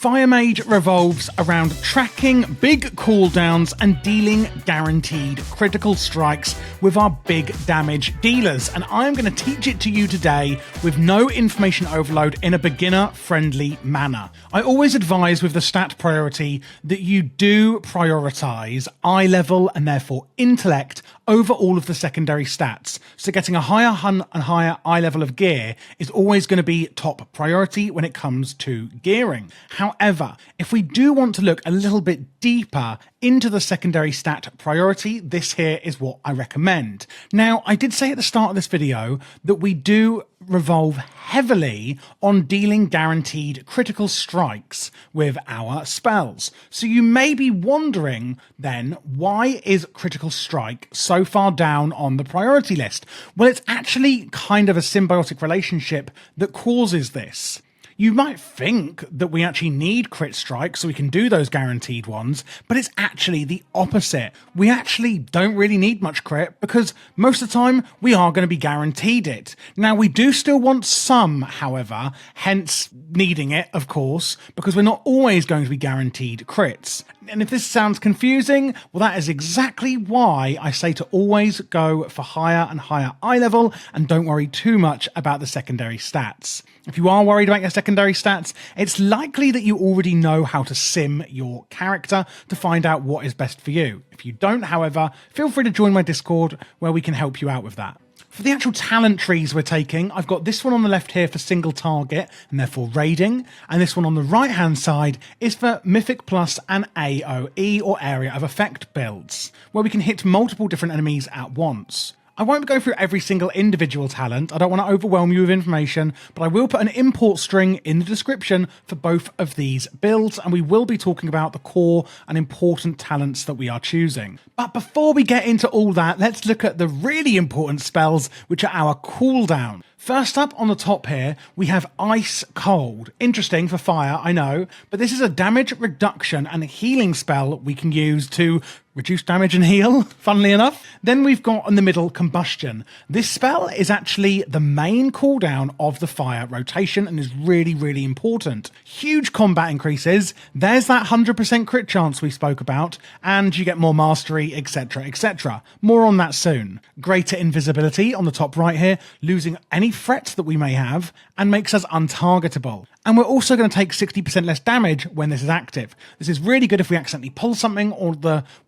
Fire Mage revolves around tracking big cooldowns and dealing guaranteed critical strikes with our big damage dealers, and I'm going to teach it to you today with no information overload in a beginner-friendly manner. I always advise with the stat priority that you do prioritize eye level and therefore intellect over all of the secondary stats. So getting a higher hun and higher eye level of gear is always going to be top priority when it comes to gearing. However, if we do want to look a little bit deeper into the secondary stat priority, this here is what I recommend. Now, I did say at the start of this video that we do revolve heavily on dealing guaranteed critical strikes with our spells. So you may be wondering then, why is critical strike so far down on the priority list? Well, it's actually kind of a symbiotic relationship that causes this. You might think that we actually need crit strike so we can do those guaranteed ones, but it's actually the opposite. We actually don't really need much crit because most of the time we are going to be guaranteed it. Now, we do still want some, however, hence needing it, of course, because we're not always going to be guaranteed crits. And if this sounds confusing, well, that is exactly why I say to always go for higher and higher eye level and don't worry too much about the secondary stats. If you are worried about your secondary stats, it's likely that you already know how to sim your character to find out what is best for you. If you don't, however, feel free to join my Discord where we can help you out with that. For the actual talent trees we're taking, I've got this one on the left here for single target and therefore raiding, and this one on the right hand side is for Mythic Plus and AoE or Area of Effect builds, where we can hit multiple different enemies at once. I won't go through every single individual talent, I don't want to overwhelm you with information, but I will put an import string in the description for both of these builds, and we will be talking about the core and important talents that we are choosing. But before we get into all that, let's look at the really important spells, which are our cooldown. First up on the top here, we have Ice Cold. Interesting for fire, I know, but this is a damage reduction and healing spell we can use to reduce damage and heal, funnily enough. Then we've got in the middle Combustion. This spell is actually the main cooldown of the fire rotation and is really, really important. Huge combat increases, there's that 100% crit chance we spoke about, and you get more mastery, etc, etc. More on that soon. Greater invisibility on the top right here, losing any threats that we may have, and makes us untargetable. And we're also going to take 60% less damage when this is active. This is really good if we accidentally pull something or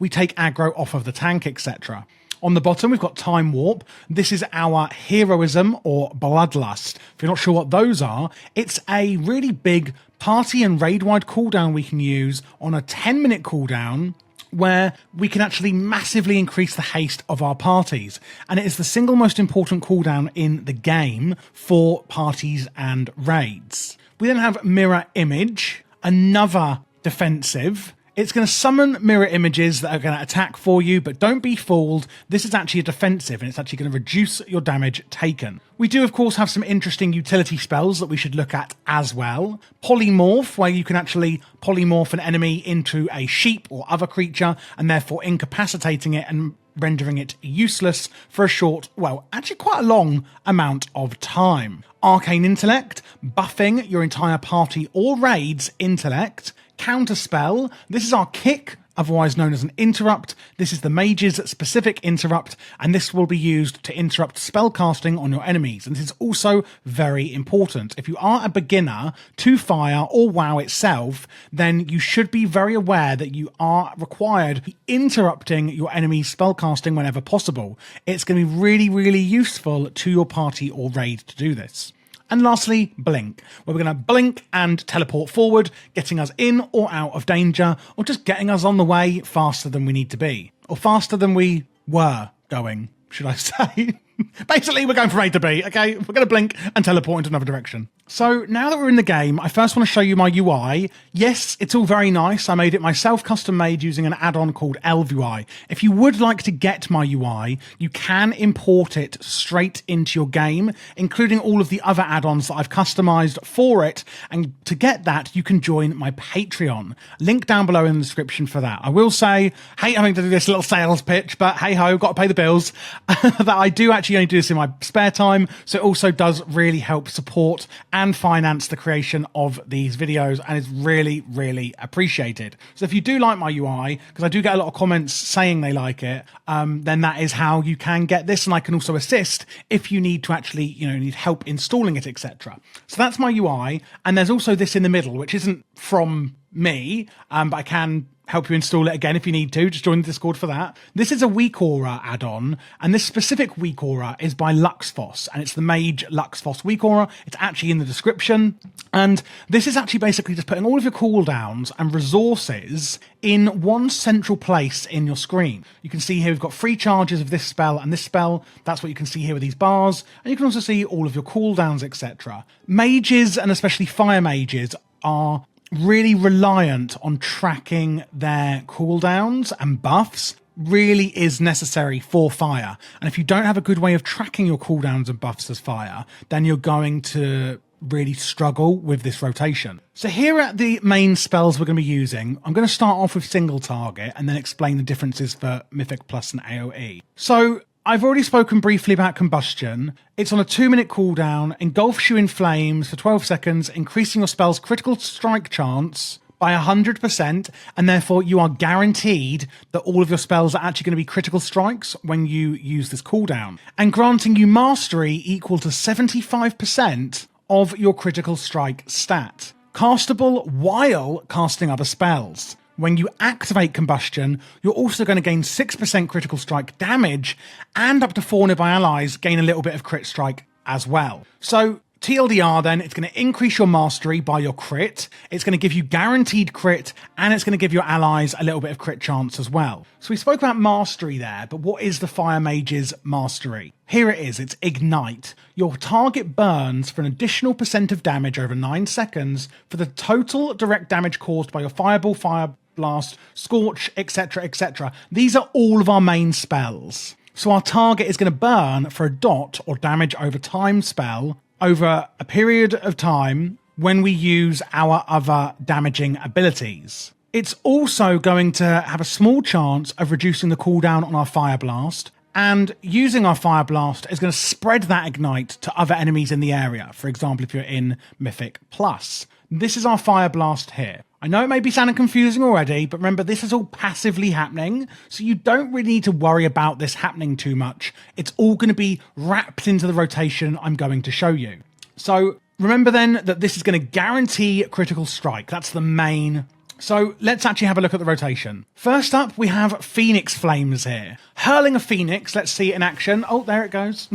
we take aggro off of the tank, etc. On the bottom, we've got Time Warp. This is our Heroism or Bloodlust. If you're not sure what those are, it's a really big party and raid-wide cooldown we can use on a 10-minute cooldown where we can actually massively increase the haste of our parties. And it is the single most important cooldown in the game for parties and raids. We then have Mirror Image, another defensive. It's going to summon mirror images that are going to attack for you, but don't be fooled. This is actually a defensive, and it's actually going to reduce your damage taken. We do, of course, have some interesting utility spells that we should look at as well. Polymorph, where you can actually polymorph an enemy into a sheep or other creature, and therefore incapacitating it and rendering it useless for a short, well, actually quite a long amount of time. Arcane Intellect, buffing your entire party or raid's intellect. Counterspell, this is our kick, otherwise known as an interrupt. This is the mage's specific interrupt, and this will be used to interrupt spell casting on your enemies. And this is also very important. If you are a beginner to fire or WoW itself, then you should be very aware that you are required to be interrupting your enemy's spell casting whenever possible. It's going to be really, really useful to your party or raid to do this. And lastly, Blink, where we're going to blink and teleport forward, getting us in or out of danger, or just getting us on the way faster than we need to be. Or faster than we were going, should I say. Basically, we're going from A to B, okay? We're going to blink and teleport into another direction. So now that we're in the game, I first want to show you my UI. Yes, it's all very nice. I made it myself custom made using an add-on called ElvUI. If you would like to get my UI, you can import it straight into your game, including all of the other add-ons that I've customized for it. And to get that, you can join my Patreon. Link down below in the description for that. I will say, hate having to do this little sales pitch, but hey ho, got to pay the bills, that I do actually actually only do this in my spare time, so it also does really help support and finance the creation of these videos, and is really, really appreciated. So if you do like my UI, because I do get a lot of comments saying they like it, then that is how you can get this, and I can also assist if you need to actually, need help installing it, etc. So that's my UI, and there's also this in the middle, which isn't from me, but I can help you install it again if you need to. Just join the Discord for that. This is a Weak Aura add-on, and this specific Weak Aura is by Luxfos, and it's the Mage Luxfos Weak Aura. It's actually in the description, and this is actually basically just putting all of your cooldowns and resources in one central place in your screen. You can see here we've got free charges of this spell and this spell. That's what you can see here with these bars, and you can also see all of your cooldowns, etc. Mages, and especially fire mages, are really reliant on tracking their cooldowns and buffs. Really is necessary for fire, and if you don't have a good way of tracking your cooldowns and buffs as fire, then you're going to really struggle with this rotation. So here are the main spells we're going to be using. I'm going to start off with single target and then explain the differences for Mythic Plus and AoE. So I've already spoken briefly about Combustion. It's on a 2-minute cooldown, engulfs you in flames for 12 seconds, increasing your spell's critical strike chance by 100%, and therefore you are guaranteed that all of your spells are actually going to be critical strikes when you use this cooldown, and granting you mastery equal to 75% of your critical strike stat. Castable while casting other spells. When you activate Combustion, you're also going to gain 6% critical strike damage, and up to 4 nearby allies gain a little bit of crit strike as well. So TLDR then, it's going to increase your mastery by your crit, it's going to give you guaranteed crit, and it's going to give your allies a little bit of crit chance as well. So we spoke about mastery there, but what is the Fire Mage's mastery? Here it is, it's Ignite. Your target burns for an additional % of damage over 9 seconds for the total direct damage caused by your Fireball, Fire Blast, Scorch, etc, etc. These are all of our main spells. So our target is going to burn for a dot or damage over time spell over a period of time when we use our other damaging abilities. It's also going to have a small chance of reducing the cooldown on our Fire Blast, and using our Fire Blast is going to spread that Ignite to other enemies in the area. For example, if you're in Mythic Plus. This is our Fire Blast here. I know it may be sounding confusing already, but remember, this is all passively happening, so you don't really need to worry about this happening too much. It's all going to be wrapped into the rotation I'm going to show you. So remember then that this is going to guarantee critical strike. That's the main. So let's actually have a look at the rotation. First up, we have Phoenix Flames here. Hurling a Phoenix, let's see it in action. Oh, there it goes.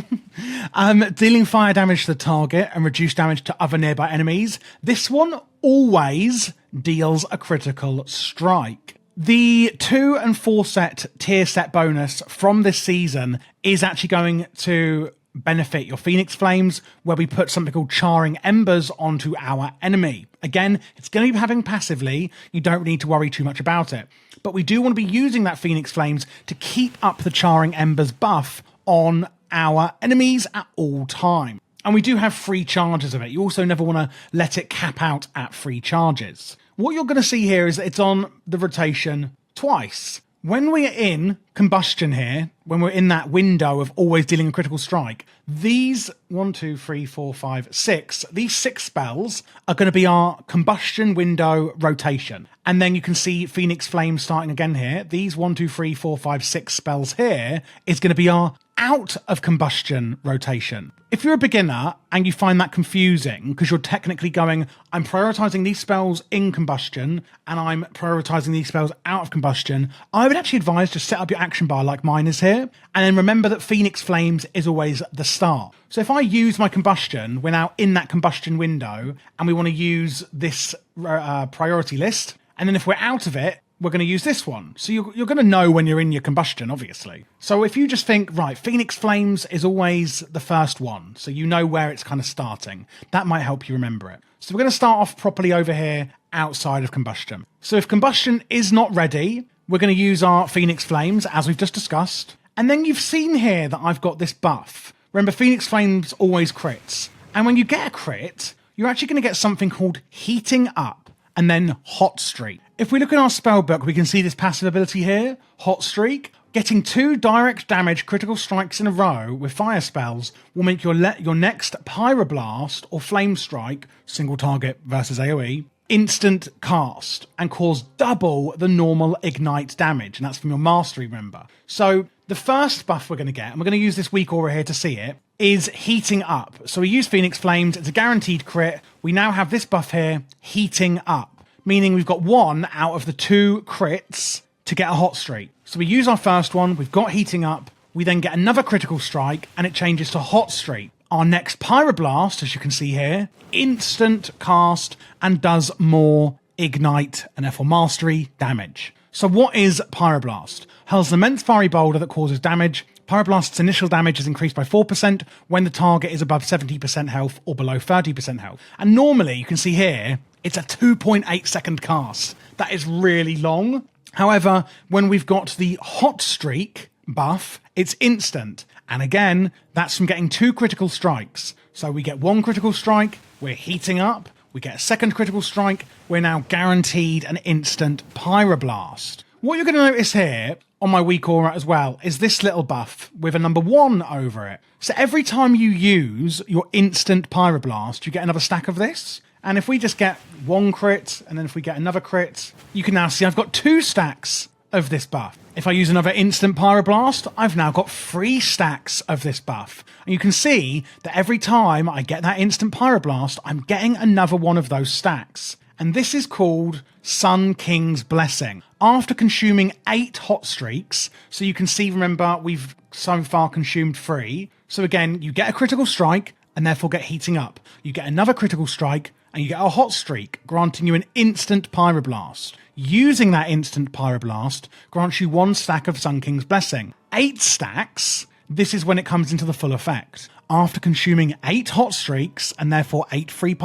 Dealing fire damage to the target and reduce damage to other nearby enemies. This one always deals a critical strike. The 2 and 4 set tier set bonus from this season is actually going to benefit your Phoenix Flames, where we put something called Charring Embers onto our enemy. Again, it's going to be happening passively. You don't need to worry too much about it. But we do want to be using that Phoenix Flames to keep up the Charring Embers buff on our enemies at all time. And we do have free charges of it. You also never want to let it cap out at free charges. What you're going to see here is that it's on the rotation twice. When we're in Combustion here, when we're in that window of always dealing a critical strike, these 1, 2, 3, 4, 5, 6, these 6 spells are going to be our Combustion window rotation. And then you can see Phoenix Flame starting again here. These 1, 2, 3, 4, 5, 6 spells here is going to be our out of Combustion rotation. If you're a beginner and you find that confusing because you're technically going, I'm prioritizing these spells in Combustion and I'm prioritizing these spells out of Combustion, I would actually advise just set up your action bar like mine is here, and then remember that Phoenix Flames is always the start. So if I use my Combustion, we're now in that Combustion window and we want to use this priority list, and then if we're out of it, we're going to use this one. So you're going to know when you're in your Combustion, obviously. So if you just think, right, Phoenix Flames is always the first one, so you know where it's kind of starting, that might help you remember it. So we're going to start off properly over here outside of Combustion. So if Combustion is not ready, we're going to use our Phoenix Flames, as we've just discussed. And then you've seen here that I've got this buff. Remember, Phoenix Flames always crits. And when you get a crit, you're actually going to get something called Heating Up and then Hot Streak. If we look in our spellbook, we can see this passive ability here, Hot Streak. Getting 2 direct damage critical strikes in a row with fire spells will make your next Pyroblast or Flame Strike, single target versus AoE, instant cast and cause double the normal ignite damage. And that's from your mastery, remember. So the first buff we're going to get, and we're going to use this weak aura here to see it, is heating up. So we use Phoenix Flames. It's a guaranteed crit. We now have this buff here, heating up, meaning we've got 1 out of the 2 crits to get a hot streak. So we use our first one, we've got heating up, we then get another critical strike, and it changes to hot streak. Our next Pyroblast, as you can see here, instant cast and does more ignite and therefore mastery damage. So what is Pyroblast? Hurls an immense fiery boulder that causes damage. Pyroblast's initial damage is increased by 4% when the target is above 70% health or below 30% health. And normally, you can see here, it's a 2.8 second cast. That is really long. However, when we've got the hot streak buff, it's instant. And again, that's from getting 2 critical strikes. So we get 1 critical strike, we're heating up, we get a second critical strike, we're now guaranteed an instant Pyroblast. What you're going to notice here on my weak aura as well is this little buff with a number 1 over it. So every time you use your instant Pyroblast, you get another stack of this. And if we just get 1 crit, and then if we get another crit, you can now see I've got 2 stacks of this buff. If I use another instant Pyroblast, I've now got 3 stacks of this buff. And you can see that every time I get that instant Pyroblast, I'm getting another one of those stacks. And this is called Sun King's Blessing. After consuming 8 hot streaks, so you can see, remember, we've so far consumed 3. So again, you get a critical strike, and therefore get heating up. You get another critical strike, and you get a hot streak, granting you an instant Pyroblast. Using that instant Pyroblast grants you 1 stack of Sun King's Blessing. 8 stacks, this is when it comes into the full effect. After consuming 8 hot streaks, and therefore 8 free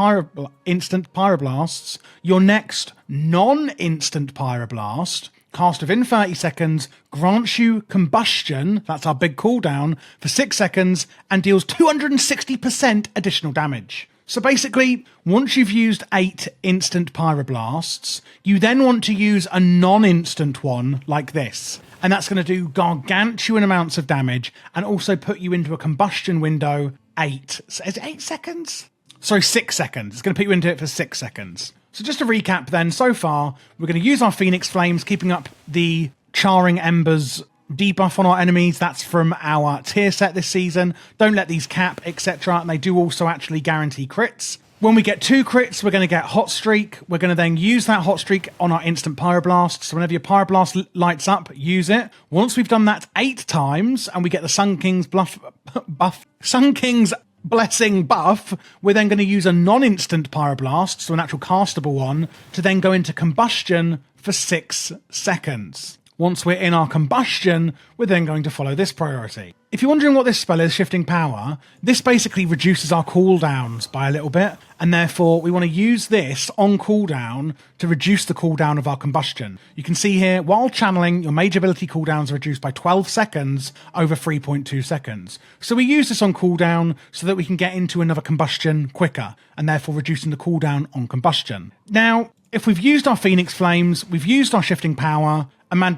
instant Pyroblasts, your next non-instant Pyroblast, cast within 30 seconds, grants you Combustion, that's our big cooldown, for 6 seconds, and deals 260% additional damage. So basically, once you've used 8 instant Pyroblasts, you then want to use a non-instant one like this. And that's going to do gargantuan amounts of damage and also put you into a combustion window 8. Is it 8 seconds? Sorry, 6 seconds. It's going to put you into it for 6 seconds. So just to recap then, so far, we're going to use our Phoenix Flames, keeping up the Charring Embers debuff on our enemies. That's from our tier set this season. Don't let these cap, etc. And they do also actually guarantee crits. When we get 2 crits, we're going to get Hot Streak. We're going to then use that Hot Streak on our instant Pyroblast. So whenever your Pyroblast lights up, use it. Once we've done that 8 times and we get the Sun King's Sun King's Blessing buff, we're then going to use a non-instant Pyroblast, so an actual castable one, to then go into Combustion for 6 seconds. Once we're in our Combustion, we're then going to follow this priority. If you're wondering what this spell is, Shifting Power, this basically reduces our cooldowns by a little bit, and therefore we want to use this on cooldown to reduce the cooldown of our Combustion. You can see here, while channeling, your mage ability cooldowns are reduced by 12 seconds over 3.2 seconds. So we use this on cooldown so that we can get into another Combustion quicker, and therefore reducing the cooldown on Combustion. Now, if we've used our Phoenix Flames, we've used our Shifting Power,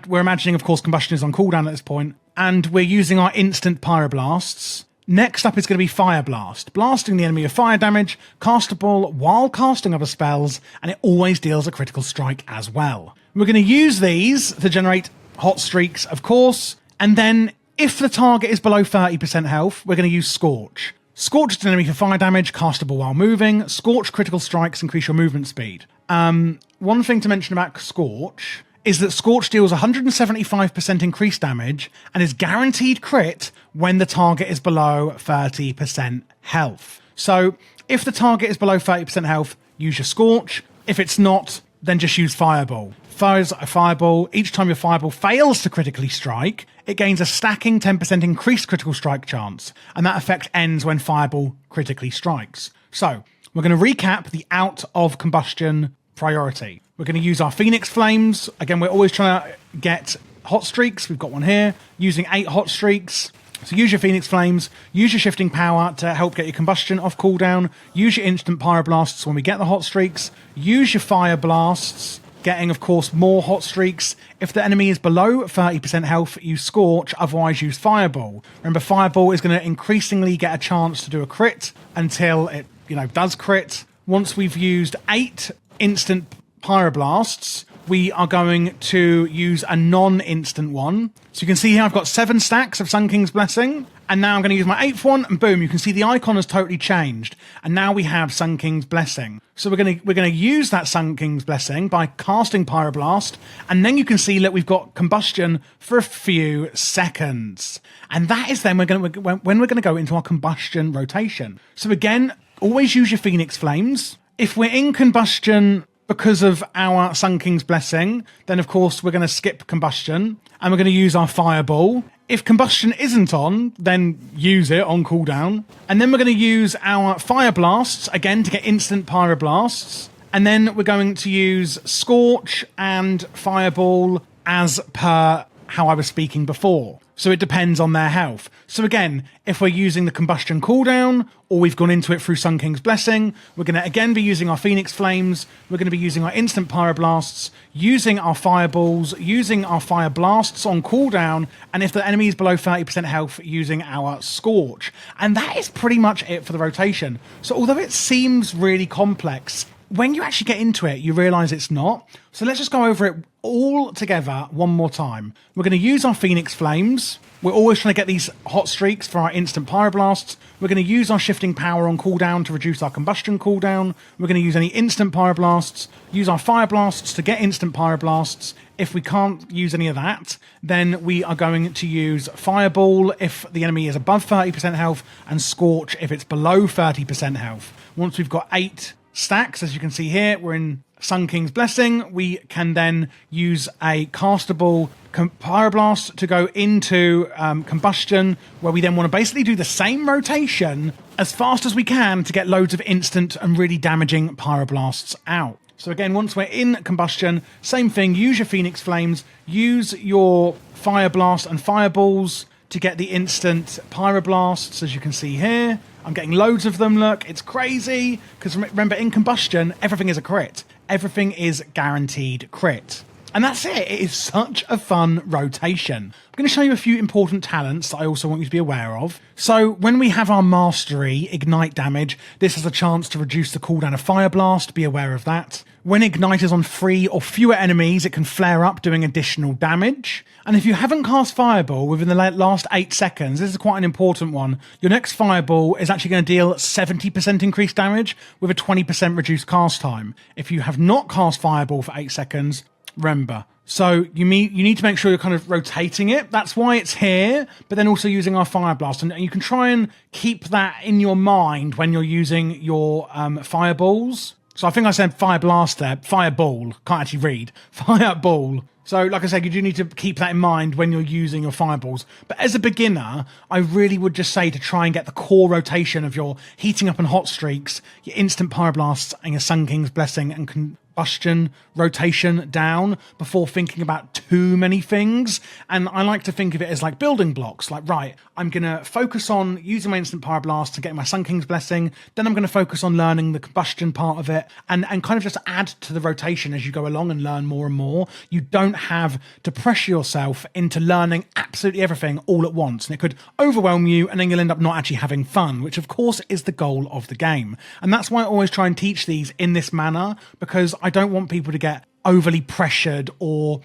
we're imagining, of course, Combustion is on cooldown at this point, and we're using our instant Pyroblasts. Next up is going to be Fire Blast, blasting the enemy with fire damage, castable while casting other spells, and it always deals a critical strike as well. We're going to use these to generate hot streaks, of course, and then if the target is below 30% health, we're going to use Scorch. Scorch is an enemy for fire damage, castable while moving. Scorch critical strikes increase your movement speed. One thing to mention about Scorch is that Scorch deals 175% increased damage and is guaranteed crit when the target is below 30% health. So if the target is below 30% health, use your Scorch. If it's not, then just use Fireball. Fires a Fireball. Each time your Fireball fails to critically strike, it gains a stacking 10% increased critical strike chance, and that effect ends when Fireball critically strikes. So we're going to recap the out of Combustion priority. We're going to use our Phoenix Flames. Again, we're always trying to get hot streaks. We've got one here, using 8 hot streaks. So use your Phoenix Flames, use your Shifting Power to help get your Combustion off cooldown, use your instant Pyroblasts when we get the hot streaks, use your Fire Blasts getting, of course, more hot streaks. If the enemy is below 30% health, use Scorch, otherwise use Fireball. Remember, Fireball is going to increasingly get a chance to do a crit until it, does crit. Once we've used 8 instant Pyroblasts, we are going to use a non-instant one. So you can see here I've got 7 stacks of Sun King's Blessing, and now I'm going to use my 8th one, and boom, you can see the icon has totally changed, and now we have Sun King's Blessing. So we're going to use that Sun King's Blessing by casting Pyroblast, and then you can see that we've got Combustion for a few seconds, and that is then when we're going to go into our Combustion rotation. So again, always use your Phoenix Flames. If we're in Combustion because of our Sun King's Blessing, then of course we're going to skip Combustion and we're going to use our Fireball. If Combustion isn't on, then use it on cooldown. And then we're going to use our Fire Blasts, again, to get instant Pyroblasts. And then we're going to use Scorch and Fireball as per how I was speaking before. So it depends on their health. So again, if we're using the Combustion cooldown, or we've gone into it through Sun King's Blessing, we're going to again be using our Phoenix Flames, we're going to be using our instant Pyroblasts, using our Fireballs, using our Fire Blasts on cooldown, and if the enemy is below 30% health, using our Scorch. And that is pretty much it for the rotation. So although it seems really complex, when you actually get into it, you realise it's not. So let's just go over it all together one more time. We're going to use our Phoenix Flames. We're always trying to get these hot streaks for our instant Pyroblasts. We're going to use our Shifting Power on cooldown to reduce our Combustion cooldown. We're going to use any instant Pyroblasts, use our Fire Blasts to get instant Pyroblasts. If we can't use any of that, then we are going to use Fireball if the enemy is above 30% health, and Scorch if it's below 30% health. Once we've got 8 stacks, as you can see here, we're in Sun King's Blessing. We can then use a castable Pyroblast to go into Combustion, where we then want to basically do the same rotation as fast as we can to get loads of instant and really damaging Pyroblasts out. So again, once we're in Combustion, same thing, use your Phoenix Flames, use your Fire Blast and Fireballs to get the instant Pyroblasts, as you can see here. I'm getting loads of them, look, it's crazy, because remember, in Combustion, everything is a crit. Everything is guaranteed crit. And that's it. It is such a fun rotation. I'm going to show you a few important talents that I also want you to be aware of. So when we have our Mastery, Ignite damage, this has a chance to reduce the cooldown of Fire Blast. Be aware of that. When Ignite is on 3 or fewer enemies, it can flare up, doing additional damage. And if you haven't cast Fireball within the last 8 seconds, this is quite an important one, your next Fireball is actually going to deal 70% increased damage with a 20% reduced cast time. If you have not cast Fireball for 8 seconds, remember. So you need to make sure you're kind of rotating it. That's why it's here, but then also using our Fire Blast. And you can try and keep that in your mind when you're using your Fireballs. So I think I said Fire Blast there. Fireball. Can't actually read. Fireball. So, like I said, you do need to keep that in mind when you're using your Fireballs. But as a beginner, I really would just say to try and get the core rotation of your heating up and hot streaks, your instant Pyroblasts, and your Sun King's Blessing and Combustion rotation down before thinking about too many things. And I like to think of it as like building blocks. Like, right, I'm going to focus on using my instant Pyroblast to get my Sun King's Blessing. Then I'm going to focus on learning the Combustion part of it and kind of just add to the rotation as you go along and learn more and more. You don't have to pressure yourself into learning absolutely everything all at once. And it could overwhelm you and then you'll end up not actually having fun, which of course is the goal of the game. And that's why I always try and teach these in this manner, because I don't want people to get overly pressured or,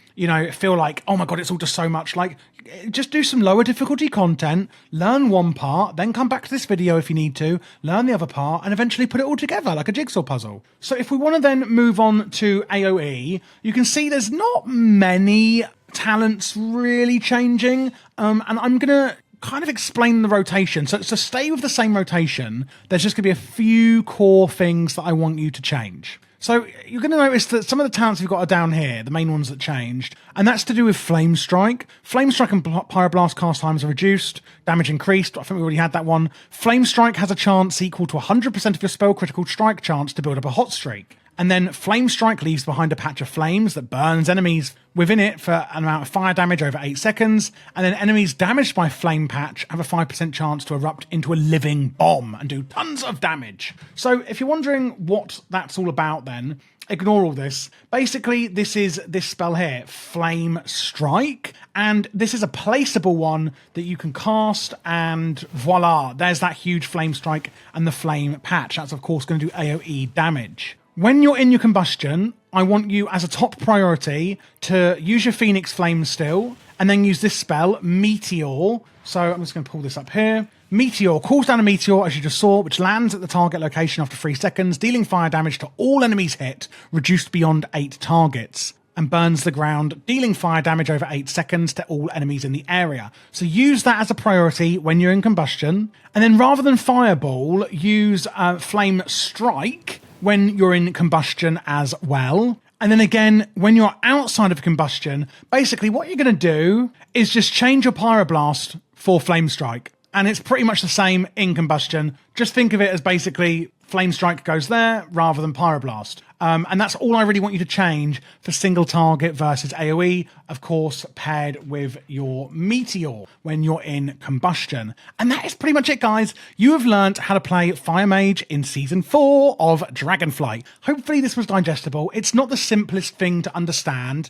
feel like, oh my God, it's all just so much. Like, just do some lower difficulty content, learn one part, then come back to this video if you need to, learn the other part, and eventually put it all together like a jigsaw puzzle. So if we want to then move on to AoE, you can see there's not many talents really changing. And I'm going to kind of explain the rotation. So stay with the same rotation. There's just going to be a few core things that I want you to change. So you're going to notice that some of the talents we've got are down here, the main ones that changed, and that's to do with Flame Strike. Flame Strike and Pyroblast cast times are reduced, damage increased. I think we already had that one. Flame Strike has a chance equal to 100% of your spell critical strike chance to build up a hot streak. And then Flame Strike leaves behind a patch of flames that burns enemies within it for an amount of fire damage over 8 seconds. And then enemies damaged by Flame Patch have a 5% chance to erupt into a living bomb and do tons of damage. So if you're wondering what that's all about, then ignore all this. Basically, this is this spell here, Flame Strike, and this is a placeable one that you can cast, and voila, there's that huge Flame Strike and the Flame Patch. That's of course going to do AoE damage. When you're in your combustion, I want you as a top priority to use your Phoenix Flame still, and then use this spell, Meteor. So I'm just going to pull this up here. Meteor calls down a meteor, as you just saw, which lands at the target location after 3 seconds, dealing fire damage to all enemies hit, reduced beyond 8 targets, and burns the ground, dealing fire damage over 8 seconds to all enemies in the area. So use that as a priority when you're in combustion. And then rather than Fireball, use Flame Strike when you're in combustion as well. And then again, when you're outside of combustion, basically what you're going to do is just change your Pyroblast for Flame Strike. And it's pretty much the same in combustion. Just think of it as basically Flame Strike goes there rather than Pyroblast. And that's all I really want you to change for single target versus AoE, of course, paired with your Meteor when you're in combustion. And that is pretty much it, guys. You have learnt how to play Fire Mage in Season 4 of Dragonflight. Hopefully this was digestible. It's not the simplest thing to understand.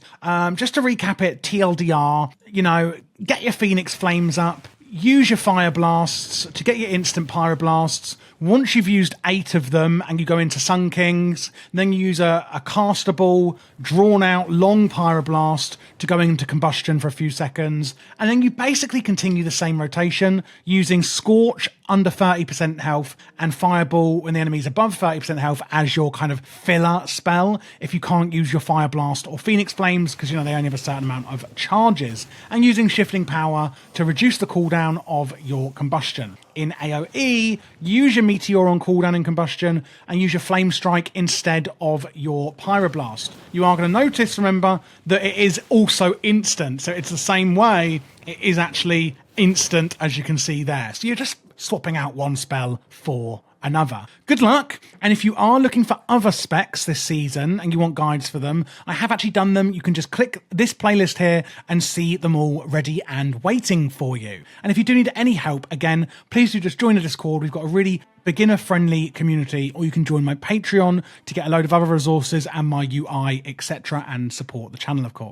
Just to recap it, TLDR, you know, get your Phoenix Flames up. Use your Fire Blasts to get your instant Pyroblasts. Once you've used 8 of them and you go into Sun Kings, then you use a castable, drawn-out, long Pyroblast to go into combustion for a few seconds. And then you basically continue the same rotation using Scorch under 30% health and Fireball when the enemy's above 30% health as your kind of filler spell if you can't use your Fire Blast or Phoenix Flames because, you know, they only have a certain amount of charges. And using Shifting Power to reduce the cooldown of your combustion. In AoE, use your Meteor on cooldown in combustion and use your Flame Strike instead of your Pyroblast. You are going to notice, remember, that it is also instant. So it's the same way. It is actually instant, as you can see there. So you're just swapping out one spell for another. Good luck. And if you are looking for other specs this season and you want guides for them, I have actually done them. You can just click this playlist here and see them all ready and waiting for you. And if you do need any help, again, please do just join the Discord. We've got a really beginner-friendly community, or you can join my Patreon to get a load of other resources and my UI, etc., and support the channel, of course.